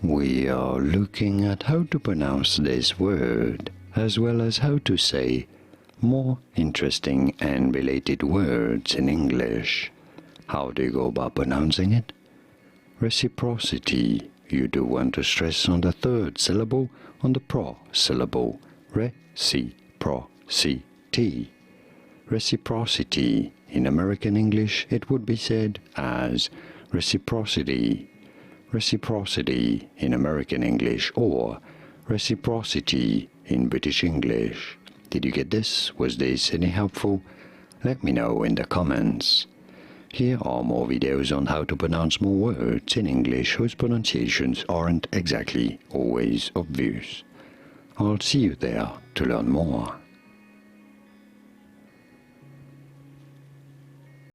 we are looking at how to pronounce this word, as well as how to say more interesting and related words in English. How do you go about pronouncing it? Reciprocity. You do want to stress on the third syllable, on the pro syllable. Reciprocity. Reciprocity. In American English, it would be said as reciprocity. Reciprocity in American English, or reciprocity in British English. Did you get this? Was this any helpful? Let me know in the comments. Here are more videos on how to pronounce more words in English whose pronunciations aren't exactly always obvious. I'll see you there to learn more.